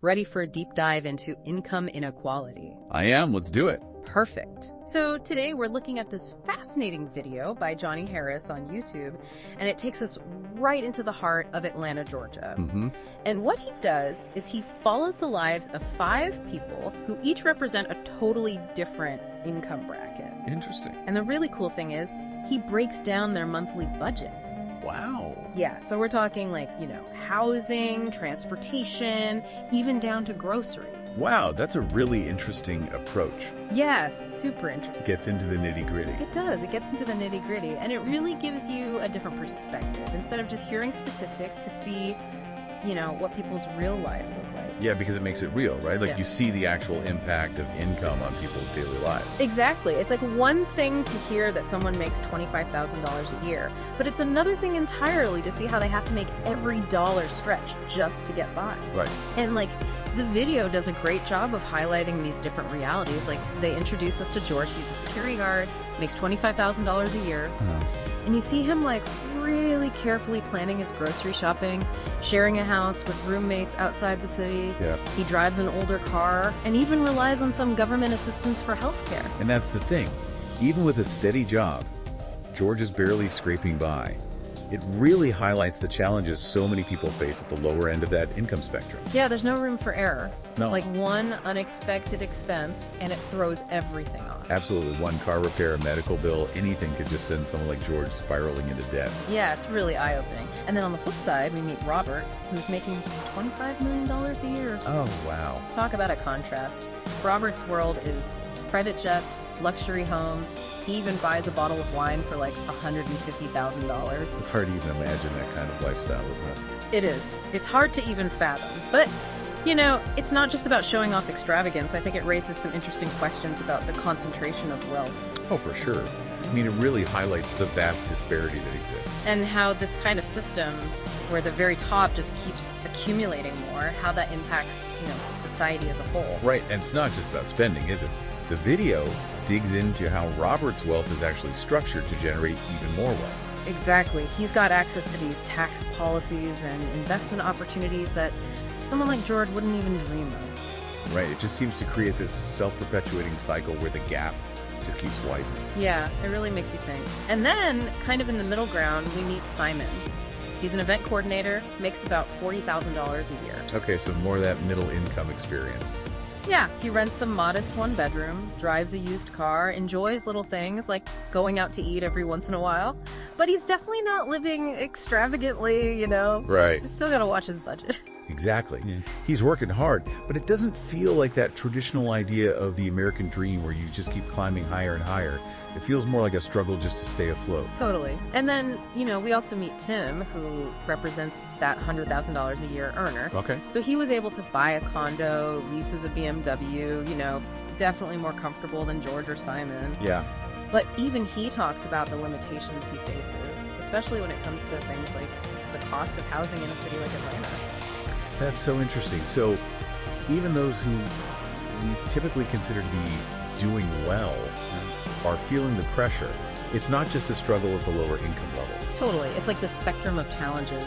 Ready for a deep dive into income inequality? I am. Let's do it. Perfect. So today we're looking at this fascinating video by Johnny Harris on YouTube, and it takes us right into the heart of Atlanta, Georgia. And what he does is he follows the lives of 5 people who each represent a totally different income bracket. Interesting. And the really cool thing is he breaks down their monthly budgets. Wow. Yeah, so we're talking like, housing, transportation, even down to groceries. Wow, that's a really interesting approach. Yes, it's super interesting. Gets into the nitty-gritty. It does. It gets into the nitty-gritty, and it really gives you a different perspective instead of just hearing statistics to see, what people's real lives look like. Yeah, because it makes it real, right? Like Yeah. you see the actual impact of income on people's daily lives. Exactly. It's like one thing to hear that someone makes $25,000 a year, but it's another thing entirely to see how they have to make every dollar stretch just to get by. Right. And the video does a great job of highlighting these different realities. Like, they introduce us to George. He's a security guard, makes $25,000 a year. And you see him really carefully planning his grocery shopping, sharing a house with roommates outside the city. Yeah. He drives an older car and even relies on some government assistance for healthcare. And that's the thing. Even with a steady job, George is barely scraping by. It really highlights the challenges so many people face at the lower end of that income spectrum. Yeah, there's no room for error. No. Like one unexpected expense and it throws everything off. Absolutely. One car repair, a medical bill, anything could just send someone like George spiraling into debt. Yeah, it's really eye-opening. And then on the flip side, we meet Robert, who's making $25 million a year. Oh, wow. Talk about a contrast. Robert's world is private jets, luxury homes. He even buys a bottle of wine for $150,000. It's hard to even imagine that kind of lifestyle, isn't it? It is. It's hard to even fathom. But, it's not just about showing off extravagance. I think it raises some interesting questions about the concentration of wealth. Oh, for sure. I mean, it really highlights the vast disparity that exists. And how this kind of system, where the very top just keeps accumulating more, how that impacts, society as a whole. Right, and it's not just about spending, is it? The video digs into how Robert's wealth is actually structured to generate even more wealth. Exactly. He's got access to these tax policies and investment opportunities that someone like George wouldn't even dream of. Right, it just seems to create this self-perpetuating cycle where the gap just keeps widening. Yeah, it really makes you think. And then, kind of in the middle ground, we meet Simon. He's an event coordinator, makes about $40,000 a year. Okay, so more of that middle income experience. Yeah, he rents a modest 1-bedroom, drives a used car, enjoys little things like going out to eat every once in a while, but he's definitely not living extravagantly, Right. He's still gotta watch his budget. Exactly. Yeah. He's working hard, but it doesn't feel like that traditional idea of the American dream where you just keep climbing higher and higher. It feels more like a struggle just to stay afloat. Totally. And then, we also meet Tim, who represents that $100,000 a year earner. Okay. So he was able to buy a condo, leases a BMW, definitely more comfortable than George or Simon. Yeah. But even he talks about the limitations he faces, especially when it comes to things like the cost of housing in a city like Atlanta. That's so interesting. So even those who we typically consider to be doing well are feeling the pressure. It's not just the struggle at the lower income level. Totally. It's like the spectrum of challenges,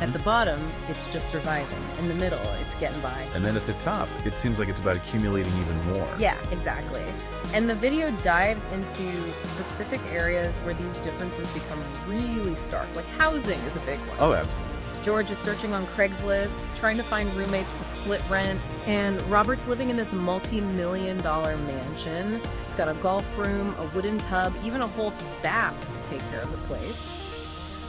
At the bottom, it's just surviving. In the middle, it's getting by. And then at the top, it seems like it's about accumulating even more. Yeah, exactly. And the video dives into specific areas where these differences become really stark. Like housing is a big one. Oh, absolutely. George is searching on Craigslist, trying to find roommates to split rent, and Robert's living in this multi-million-dollar mansion. It's got a golf room, a wooden tub, even a whole staff to take care of the place.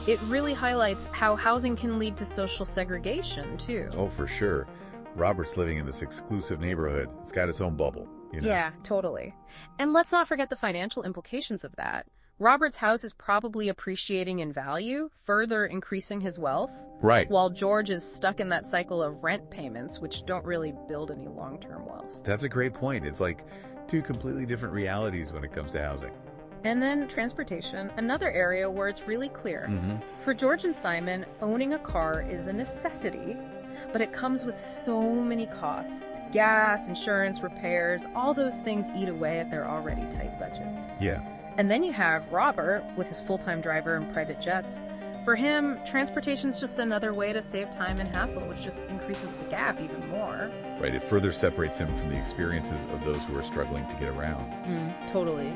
It really highlights how housing can lead to social segregation, too. Oh, for sure. Robert's living in this exclusive neighborhood. It's got its own bubble, Yeah, totally. And let's not forget the financial implications of that. Robert's house is probably appreciating in value, further increasing his wealth. Right. While George is stuck in that cycle of rent payments, which don't really build any long-term wealth. That's a great point. It's like 2 completely different realities when it comes to housing. And then transportation, another area where it's really clear. For George and Simon, owning a car is a necessity, but it comes with so many costs. Gas, insurance, repairs, all those things eat away at their already tight budgets. Yeah. And then you have Robert with his full-time driver and private jets For him, transportation's just another way to save time and hassle, which just increases the gap even more. Right, it further separates him from the experiences of those who are struggling to get around. Totally.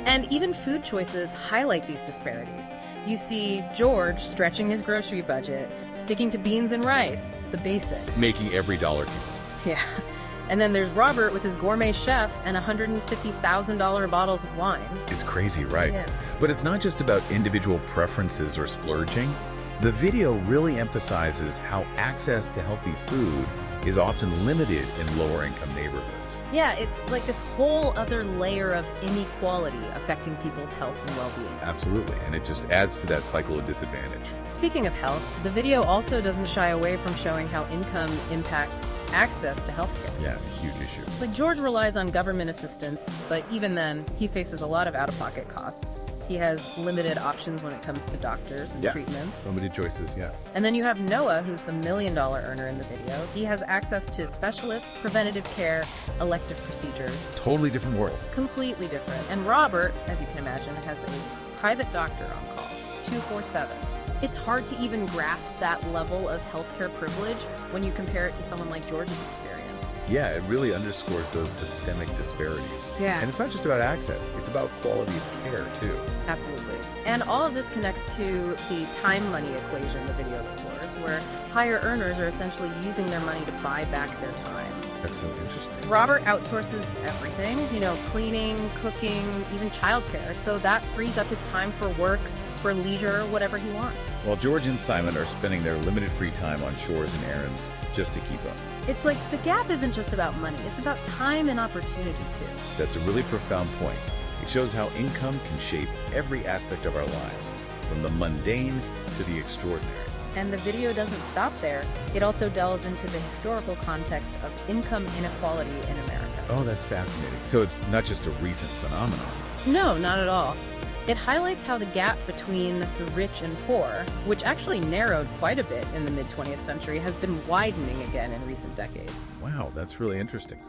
And even food choices highlight these disparities. You see George stretching his grocery budget, sticking to beans and rice, the basics. Making every dollar count. Yeah. And then there's Robert with his gourmet chef and $150,000 bottles of wine. It's crazy, right? Yeah. But it's not just about individual preferences or splurging. The video really emphasizes how access to healthy food is often limited in lower-income neighborhoods. Yeah, it's like this whole other layer of inequality affecting people's health and well-being. Absolutely, and it just adds to that cycle of disadvantage. Speaking of health, the video also doesn't shy away from showing how income impacts access to healthcare. Yeah, huge issue. Like George relies on government assistance, but even then, he faces a lot of out-of-pocket costs. He has limited options when it comes to doctors and treatments. Limited choices, yeah. And then you have Noah, who's the $1 million earner in the video. He has access to specialists, preventative care, elective procedures. Totally different world. Completely different. And Robert, as you can imagine, has a private doctor on call, 24/7. It's hard to even grasp that level of healthcare privilege when you compare it to someone like George's experience. Yeah, it really underscores those systemic disparities. Yeah. And it's not just about access, it's about quality of care, too. Absolutely. And all of this connects to the time-money equation the video explores, where higher earners are essentially using their money to buy back their time. That's so interesting. Robert outsources everything, cleaning, cooking, even childcare, so that frees up his time for work, for leisure, whatever he wants. While George and Simon are spending their limited free time on chores and errands just to keep up. It's like the gap isn't just about money, it's about time and opportunity too. That's a really profound point. It shows how income can shape every aspect of our lives, from the mundane to the extraordinary. And the video doesn't stop there. It also delves into the historical context of income inequality in America. Oh, that's fascinating. So it's not just a recent phenomenon. No, not at all. It highlights how the gap between the rich and poor, which actually narrowed quite a bit in the mid-20th century, has been widening again in recent decades. Wow, that's really interesting.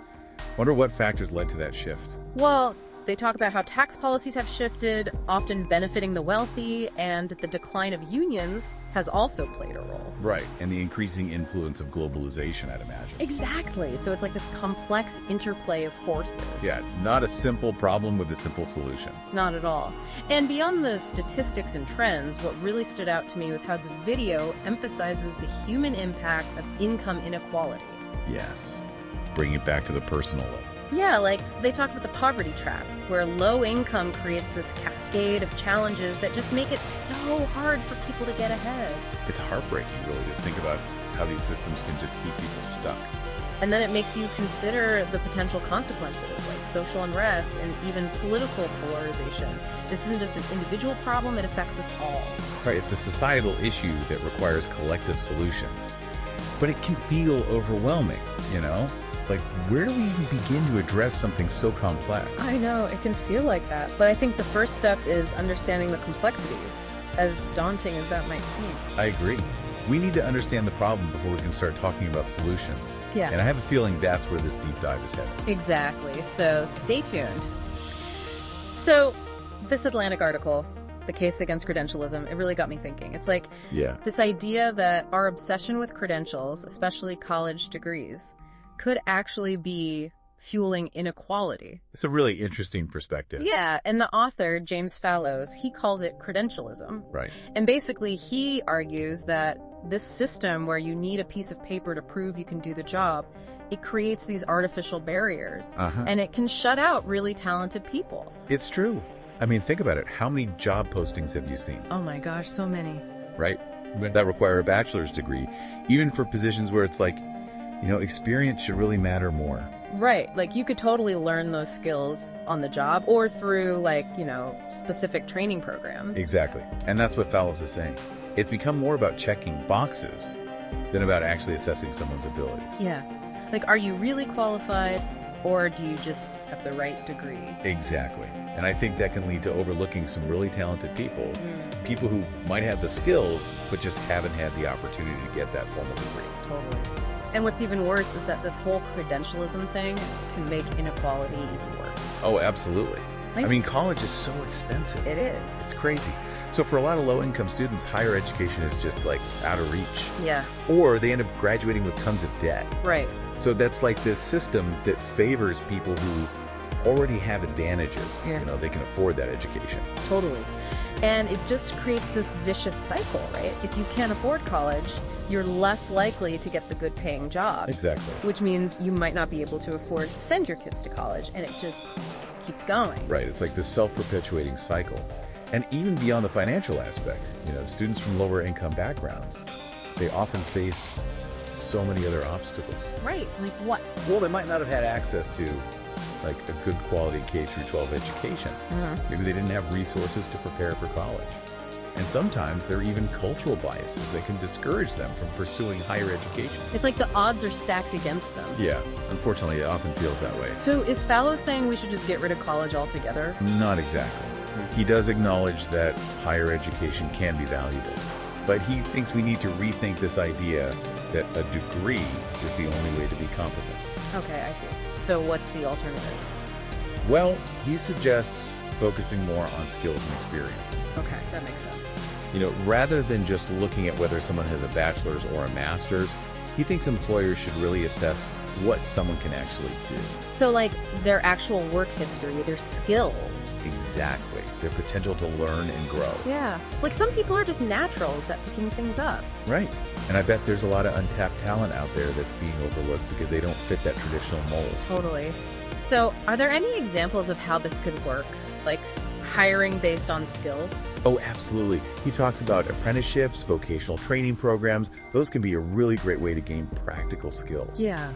Wonder what factors led to that shift. Well, they talk about how tax policies have shifted, often benefiting the wealthy, and the decline of unions has also played a role. Right, and the increasing influence of globalization, I'd imagine. Exactly. So it's like this complex interplay of forces. Yeah, it's not a simple problem with a simple solution. Not at all. And beyond the statistics and trends, what really stood out to me was how the video emphasizes the human impact of income inequality. Yes, bring it back to the personal level. Yeah, like they talk about the poverty trap, where low income creates this cascade of challenges that just make it so hard for people to get ahead. It's heartbreaking, really, to think about how these systems can just keep people stuck. And then it makes you consider the potential consequences, like social unrest and even political polarization. This isn't just an individual problem, it affects us all. Right, it's a societal issue that requires collective solutions. But it can feel overwhelming, Like, where do we even begin to address something so complex? I know, it can feel like that. But I think the first step is understanding the complexities, as daunting as that might seem. I agree. We need to understand the problem before we can start talking about solutions. Yeah. And I have a feeling that's where this deep dive is headed. Exactly. So stay tuned. So this Atlantic article, The Case Against Credentialism, it really got me thinking. It's like this idea that our obsession with credentials, especially college degrees, could actually be fueling inequality. It's a really interesting perspective. Yeah, and the author, James Fallows, he calls it credentialism. Right. And basically, he argues that this system where you need a piece of paper to prove you can do the job, it creates these artificial barriers, and it can shut out really talented people. It's true. I mean, think about it. How many job postings have you seen? Oh my gosh, so many. Right? That require a bachelor's degree, even for positions where it's like, experience should really matter more. Right. Like you could totally learn those skills on the job or through specific training programs. Exactly. And that's what Fallows is saying. It's become more about checking boxes than about actually assessing someone's abilities. Yeah. Like, are you really qualified or do you just have the right degree? Exactly. And I think that can lead to overlooking some really talented people, people who might have the skills but just haven't had the opportunity to get that formal degree. Totally. And what's even worse is that this whole credentialism thing can make inequality even worse. Oh, absolutely. I mean, college is so expensive. It is. It's crazy. So for a lot of low-income students, higher education is just like out of reach. Yeah. Or they end up graduating with tons of debt. Right. So that's like this system that favors people who already have advantages. Yeah. You know, they can afford that education. Totally. And it just creates this vicious cycle, right? If you can't afford college, you're less likely to get the good paying job. Exactly. Which means you might not be able to afford to send your kids to college, and it just keeps going. Right. It's like this self-perpetuating cycle. And even beyond the financial aspect, you know, students from lower income backgrounds, they often face so many other obstacles. Right. Like what? Well, they might not have had access to like a good quality K through 12 education. Maybe they didn't have resources to prepare for college. And sometimes there are even cultural biases that can discourage them from pursuing higher education. It's like the odds are stacked against them. Yeah, unfortunately, it often feels that way. So is Fallow saying we should just get rid of college altogether? Not exactly. He does acknowledge that higher education can be valuable, but he thinks we need to rethink this idea that a degree is the only way to be competent. Okay, I see. So what's the alternative? Well, he suggests focusing more on skills and experience. Okay, that makes sense. You know, rather than just looking at whether someone has a bachelor's or a master's, he thinks employers should really assess what someone can actually do. So like their actual work history, their skills. Exactly. Their potential to learn and grow. Yeah. Like some people are just naturals at picking things up. Right. And I bet there's a lot of untapped talent out there that's being overlooked because they don't fit that traditional mold. Totally. So are there any examples of how this could work? Like hiring based on skills? Oh, absolutely. He talks about apprenticeships, vocational training programs. Those can be a really great way to gain practical skills. Yeah.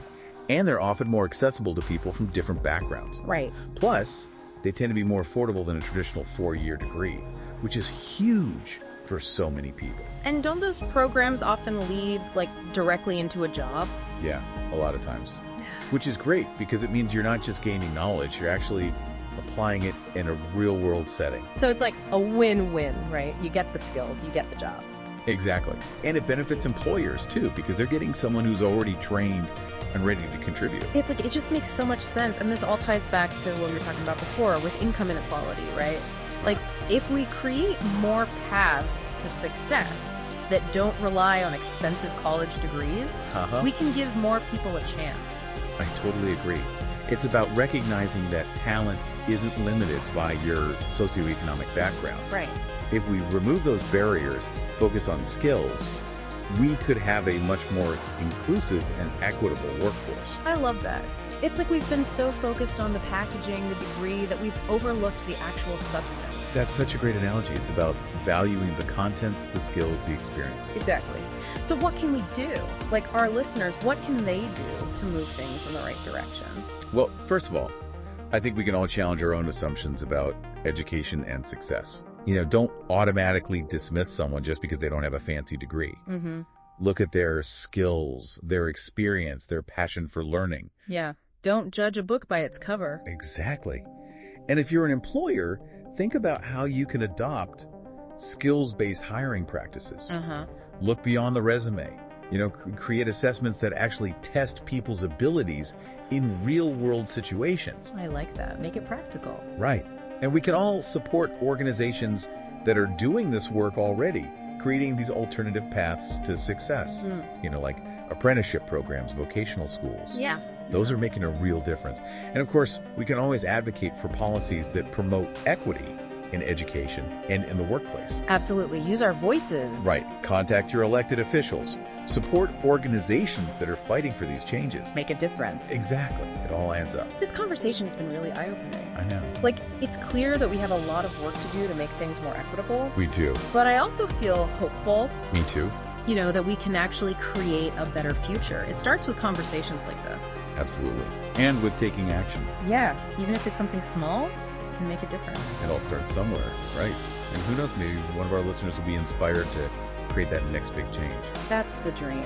And they're often more accessible to people from different backgrounds. Right. Plus, they tend to be more affordable than a traditional 4-year degree, which is huge for so many people. And don't those programs often lead like directly into a job? Yeah, a lot of times. Which is great because it means you're not just gaining knowledge, you're actually applying it in a real-world setting. So it's like a win-win, right? You get the skills, you get the job. Exactly. And it benefits employers too because they're getting someone who's already trained and ready to contribute. It's like, it just makes so much sense. And this all ties back to what we were talking about before with income inequality, right? Like if we create more paths to success that don't rely on expensive college degrees, we can give more people a chance. I totally agree. It's about recognizing that talent isn't limited by your socioeconomic background. Right. If we remove those barriers, focus on skills, we could have a much more inclusive and equitable workforce. I love that. It's like we've been so focused on the packaging, the degree, that we've overlooked the actual substance. That's such a great analogy. It's about valuing the contents, the skills, the experience. Exactly. So what can we do? Like our listeners, what can they do to move things in the right direction? Well, first of all, I think we can all challenge our own assumptions about education and success. You know, don't automatically dismiss someone just because they don't have a fancy degree. Look at their skills, their experience, their passion for learning. Yeah. Don't judge a book by its cover. Exactly. And if you're an employer, think about how you can adopt skills-based hiring practices. Look beyond the resume. You know, create assessments that actually test people's abilities in real-world situations. I like that. Make it practical. Right. And we can all support organizations that are doing this work already, creating these alternative paths to success. You know, like apprenticeship programs, vocational schools. Yeah. Those are making a real difference. And of course, we can always advocate for policies that promote equity in education and in the workplace. Absolutely. Use our voices. Right. Contact your elected officials. Support organizations that are fighting for these changes. Make a difference. Exactly. It all adds up. This conversation has been really eye-opening. I know. Like, it's clear that we have a lot of work to do to make things more equitable. We do. But I also feel hopeful. Me too. You know, that we can actually create a better future. It starts with conversations like this. Absolutely. And with taking action. Yeah. Even if it's something small, it can make a difference. It all starts somewhere, right? And who knows, maybe one of our listeners will be inspired to create that next big change. That's the dream.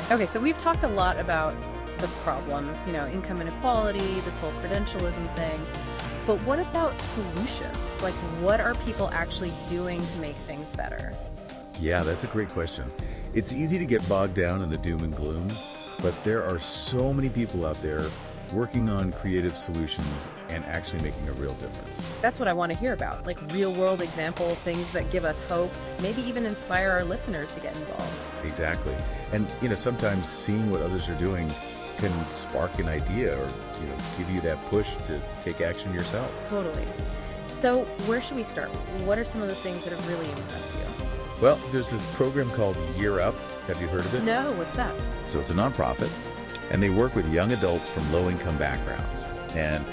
Okay, so we've talked a lot about the problems, you know, income inequality, this whole credentialism thing. But what about solutions? Like, what are people actually doing to make things better? Yeah, that's a great question. It's easy to get bogged down in the doom and gloom, but there are so many people out there working on creative solutions and actually making a real difference. That's what I want to hear about, like real-world example, things that give us hope, maybe even inspire our listeners to get involved. Exactly. And, sometimes seeing what others are doing can spark an idea or, give you that push to take action yourself. Totally. So where should we start? What are some of the things that have really impressed you? Well, there's this program called Year Up. Have you heard of it? No, what's that? So it's a nonprofit, and they work with young adults from low-income backgrounds. And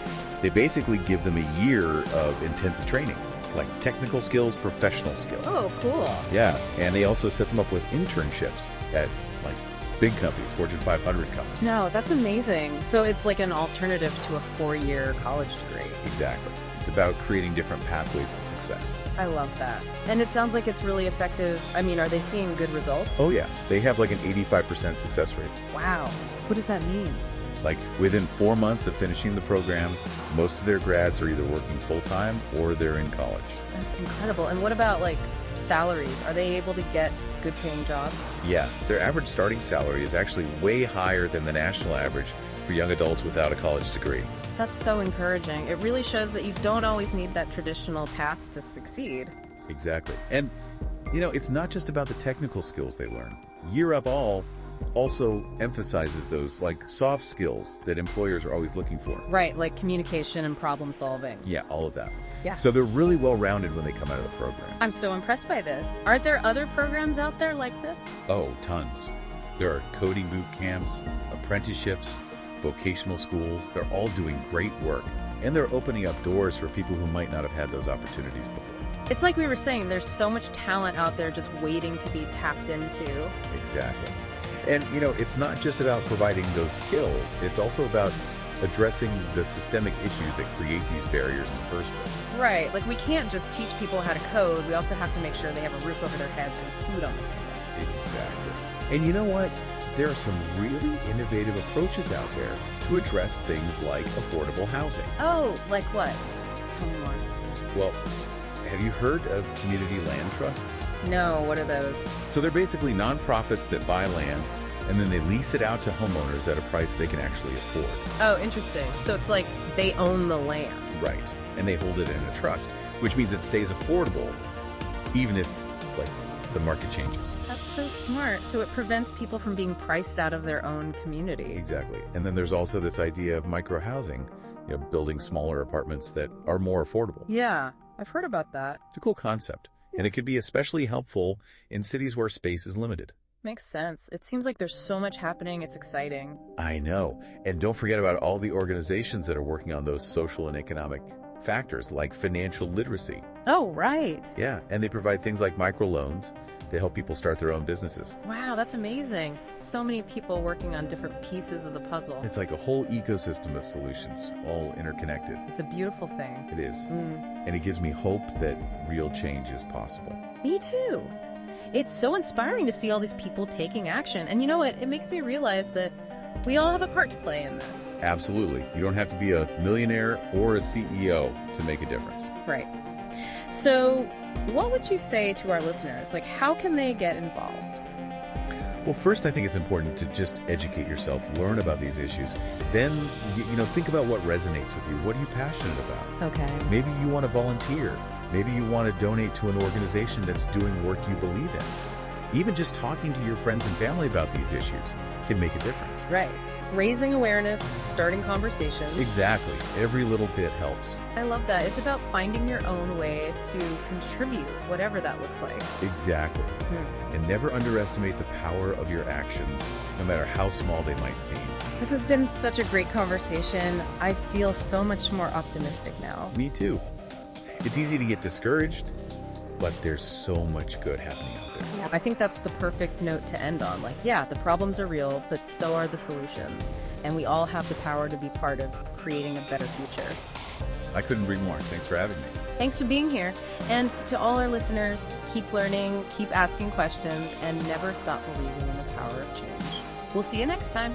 they basically give them a year of intensive training, like technical skills, professional skills. Oh, cool. Yeah, and they also set them up with internships at, like, big companies, Fortune 500 companies. No, that's amazing. So it's like an alternative to a 4-year college degree. Exactly. It's about creating different pathways to success. I love that. And it sounds like it's really effective. I mean, are they seeing good results? Oh, yeah. They have like an 85% success rate. Wow. What does that mean? Like within 4 months of finishing the program, most of their grads are either working full-time or they're in college. That's incredible. And what about like salaries? Are they able to get good paying jobs? Yeah, their average starting salary is actually way higher than the national average for young adults without a college degree. That's so encouraging. It really shows that you don't always need that traditional path to succeed. Exactly. And, it's not just about the technical skills they learn. Year Up also emphasizes those like soft skills that employers are always looking for. Right, like communication and problem solving. Yeah, all of that. Yeah. So they're really well-rounded when they come out of the program. I'm so impressed by this. Aren't there other programs out there like this? Oh, tons. There are coding boot camps, apprenticeships, vocational schools. They're all doing great work, and they're opening up doors for people who might not have had those opportunities before. It's like we were saying, there's so much talent out there just waiting to be tapped into. Exactly. And, it's not just about providing those skills. It's also about addressing the systemic issues that create these barriers in the first place. Right. Like we can't just teach people how to code. We also have to make sure they have a roof over their heads and food on the table. Exactly. And you know what? There are some really innovative approaches out there to address things like affordable housing. Oh, like what? Tell me more. Well, have you heard of community land trusts? No, what are those? So they're basically nonprofits that buy land and then they lease it out to homeowners at a price they can actually afford. Oh, interesting. So it's like they own the land. Right. And they hold it in a trust, which means it stays affordable even if, the market changes. That's so smart. So it prevents people from being priced out of their own community. Exactly. And then there's also this idea of micro-housing, building smaller apartments that are more affordable. Yeah, I've heard about that. It's a cool concept, and it could be especially helpful in cities where space is limited. Makes sense. It seems like there's so much happening. It's exciting. I know. And don't forget about all the organizations that are working on those social and economic factors like financial literacy. Oh, right. Yeah, and they provide things like microloans to help people start their own businesses. Wow, that's amazing. So many people working on different pieces of the puzzle. It's like a whole ecosystem of solutions, all interconnected. It's a beautiful thing. It is. And it gives me hope that real change is possible. Me too. It's so inspiring to see all these people taking action. And you know what? It makes me realize that we all have a part to play in this. Absolutely. You don't have to be a millionaire or a CEO to make a difference. Right. So what would you say to our listeners? Like, how can they get involved? Well, first, I think it's important to just educate yourself, learn about these issues. Then, think about what resonates with you. What are you passionate about? Okay. Maybe you want to volunteer. Maybe you want to donate to an organization that's doing work you believe in. Even just talking to your friends and family about these issues can make a difference. Right. Raising awareness, starting conversations. Exactly. Every little bit helps. I love that. It's about finding your own way to contribute, whatever that looks like. Exactly. And never underestimate the power of your actions, no matter how small they might seem. This has been such a great conversation. I feel so much more optimistic now. Me too. It's easy to get discouraged, but there's so much good happening out there. Yeah. I think that's the perfect note to end on. Like, yeah, the problems are real, but so are the solutions. And we all have the power to be part of creating a better future. I couldn't agree more. Thanks for having me. Thanks for being here. And to all our listeners, keep learning, keep asking questions, and never stop believing in the power of change. We'll see you next time.